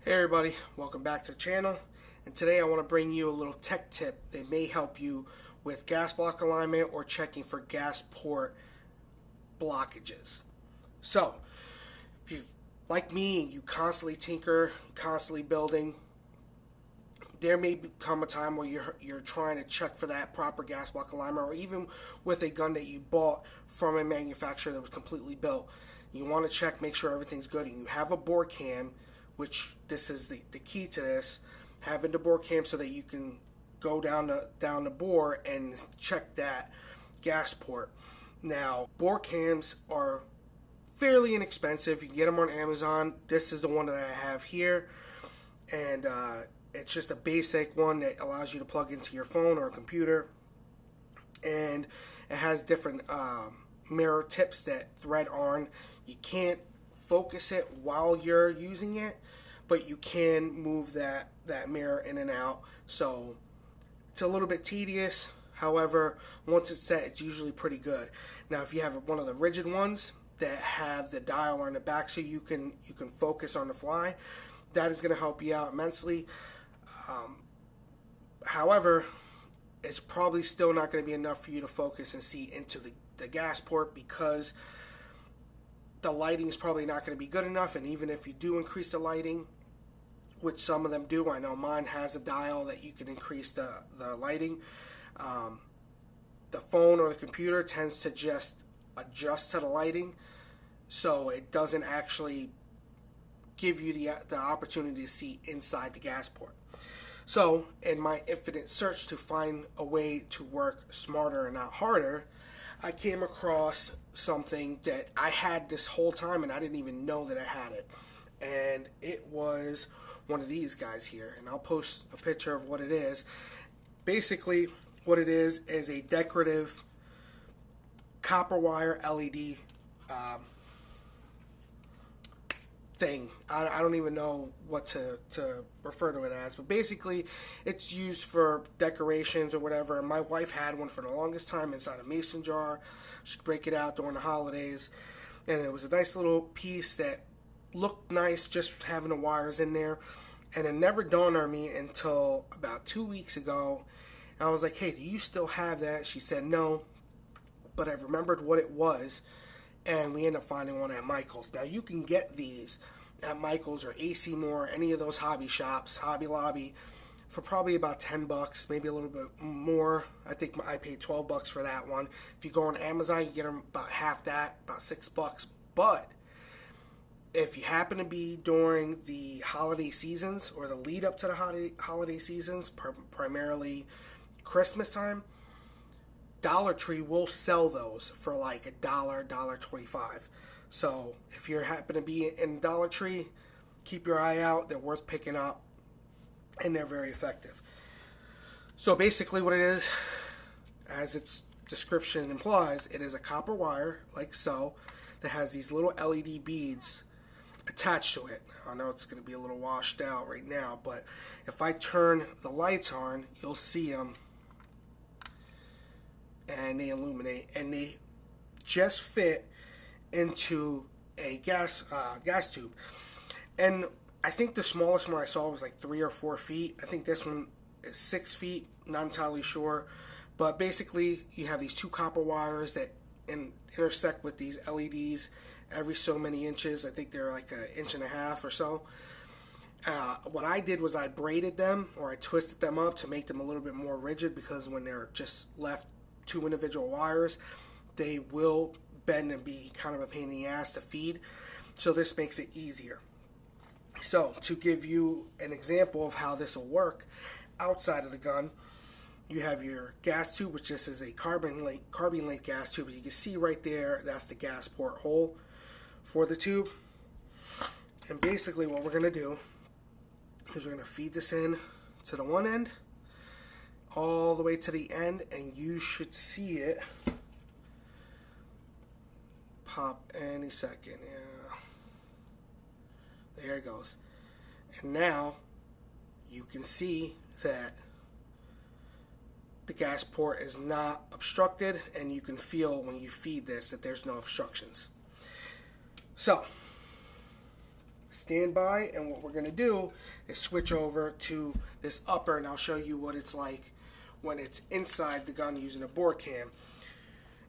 Hey everybody, welcome back to the channel, and today I want to bring you a little tech tip that may help you with gas block alignment or checking for gas port blockages. So, if you like me and you constantly tinker, constantly building, there may come a time where you're trying to check for that proper gas block alignment, or even with a gun that you bought from a manufacturer that was completely built. You want to check, make sure everything's good, and you have a bore cam, which this is the key to this, having the bore cam so that you can go down the bore and check that gas port. Now, bore cams are fairly inexpensive. You can get them on Amazon. This is the one that I have here, and it's just a basic one that allows you to plug into your phone or a computer, and it has different mirror tips that thread on. You can't focus it while you're using it, but you can move that mirror in and out, so it's a little bit tedious. However, once it's set, it's usually pretty good. Now, if you have one of the rigid ones that have the dial on the back so you can focus on the fly, that is going to help you out immensely. However, it's probably still not going to be enough for you to focus and see into the gas port, because the lighting is probably not going to be good enough. And even if you do increase the lighting, which some of them do, I know mine has a dial that you can increase the lighting, the phone or the computer tends to just adjust to the lighting, so it doesn't actually give you the opportunity to see inside the gas port. So in my infinite search to find a way to work smarter and not harder, I came across something that I had this whole time and I didn't even know that I had it. And it was one of these guys here, and I'll post a picture of what it is. Basically, what it is a decorative copper wire LED thing. I don't even know what to refer to it as, but basically it's used for decorations or whatever. And my wife had one for the longest time inside a mason jar. She'd break it out during the holidays, and it was a nice little piece that looked nice just having the wires in there. And it never dawned on me until about 2 weeks ago. I was like, hey, do you still have that? She said no, but I remembered what it was, and we ended up finding one at Michael's. Now, you can get these at Michael's or AC Moore, any of those hobby shops, Hobby Lobby, for probably about $10, maybe a little bit more. I think I paid $12 for that one. If you go on Amazon, you get them about half that, about $6. But if you happen to be during the holiday seasons or the lead up to the holiday seasons, primarily Christmas time, Dollar Tree will sell those for like $1, $1.25. So if you happen to be in Dollar Tree, keep your eye out. They're worth picking up, and they're very effective. So basically what it is, as its description implies, it is a copper wire like so that has these little LED beads attached to it. I know it's going to be a little washed out right now, but if I turn the lights on, you'll see them, and they illuminate, and they just fit into a gas tube. And I think the smallest one I saw was like 3 or 4 feet. I think this one is 6 feet, not entirely sure. But basically, you have these two copper wires that intersect with these LEDs every so many inches. I think they're like 1.5 inches or so. What I did was I braided them, or I twisted them up to make them a little bit more rigid, because when they're just left two individual wires, they will bend and be kind of a pain in the ass to feed. So this makes it easier. So to give you an example of how this will work outside of the gun, you have your gas tube, which this is a carbon link gas tube. You can see right there, that's the gas port hole for the tube. And basically what we're going to do is we're going to feed this in to the one end all the way to the end, and you should see it pop any second. Yeah, there it goes. And now you can see that the gas port is not obstructed, and you can feel when you feed this that there's no obstructions. So stand by, and what we're going to do is switch over to this upper, and I'll show you what it's like when it's inside the gun using a bore cam.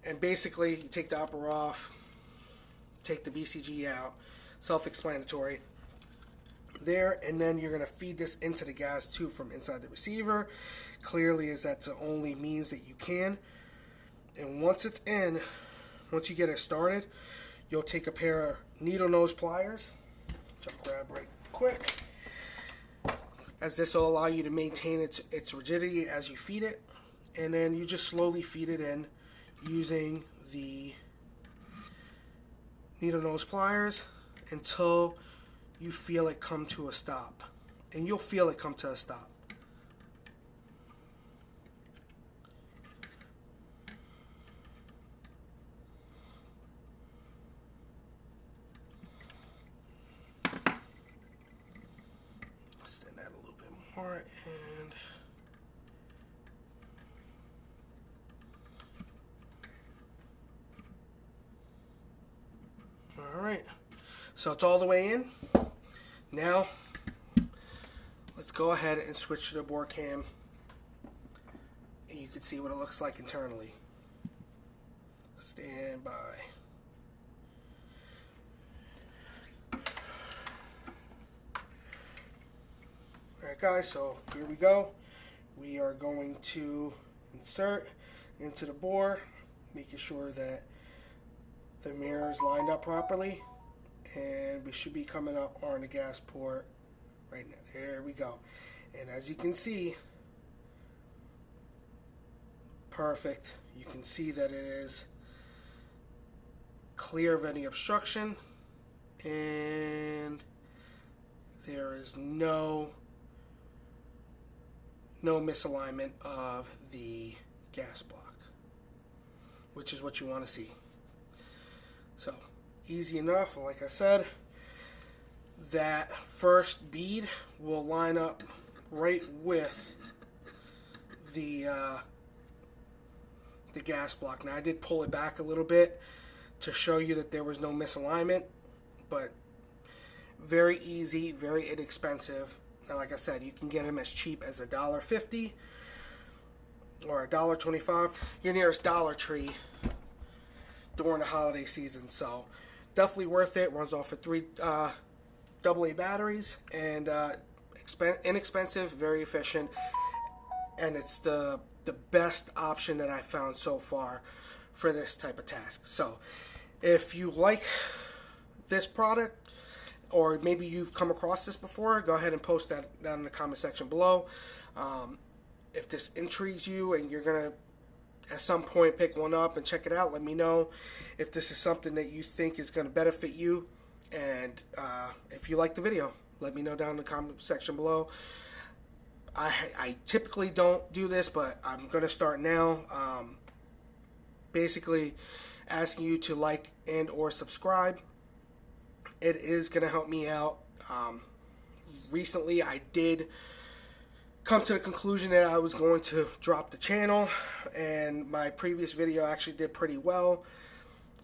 And basically, you take the upper off, take the BCG out, self-explanatory there, and then you're going to feed this into the gas tube from inside the receiver, clearly, as that's the only means that you can. And once it's in, once you get it started, you'll take a pair of needle nose pliers, which I'll grab right quick, as this will allow you to maintain its rigidity as you feed it. And then you just slowly feed it in using the needle nose pliers until you feel it come to a stop. And you'll feel it come to a stop. Extend that a little bit more, and alright, so it's all the way in. Now let's go ahead and switch to the bore cam, and you can see what it looks like internally. Stand by. Alright guys, so here we go. We are going to insert into the bore, making sure that the mirror is lined up properly, and we should be coming up on the gas port right now. There we go. And as you can see, perfect. You can see that it is clear of any obstruction, and there is no misalignment of the gas block, which is what you want to see. So easy enough. Like I said, that first bead will line up right with the gas block. Now I did pull it back a little bit to show you that there was no misalignment, but very easy, very inexpensive. Now, like I said, you can get them as cheap as $1.50 or $1.25. Your nearest Dollar Tree during the holiday season. So definitely worth it. Runs off of 3 AA batteries, and inexpensive, very efficient, and it's the best option that I found so far for this type of task. So if you like this product, or maybe you've come across this before, go ahead and post that down in the comment section below. If this intrigues you and you're going to at some point pick one up and check it out, let me know if this is something that you think is going to benefit you. And if you like the video, let me know down in the comment section below. I typically don't do this, but I'm going to start now. Basically asking you to like and or subscribe. It is going to help me out. Recently, I did come to the conclusion that I was going to drop the channel, and my previous video actually did pretty well,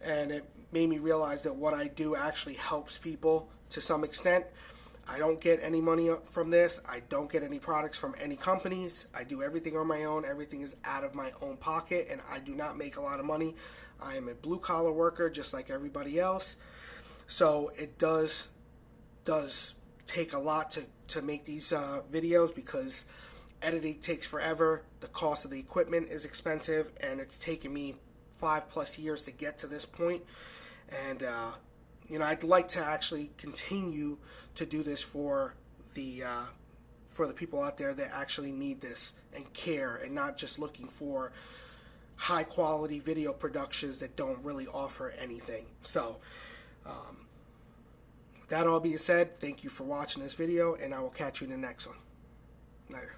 and it made me realize that what I do actually helps people to some extent. I don't get any money from this. I don't get any products from any companies. I do everything on my own. Everything is out of my own pocket, and I do not make a lot of money. I am a blue-collar worker just like everybody else. So it does take a lot to make these videos, because editing takes forever. The cost of the equipment is expensive, and it's taken me 5+ years to get to this point. And you know, I'd like to actually continue to do this for the people out there that actually need this and care, and not just looking for high quality video productions that don't really offer anything. So with that all being said, thank you for watching this video, and I will catch you in the next one. Later.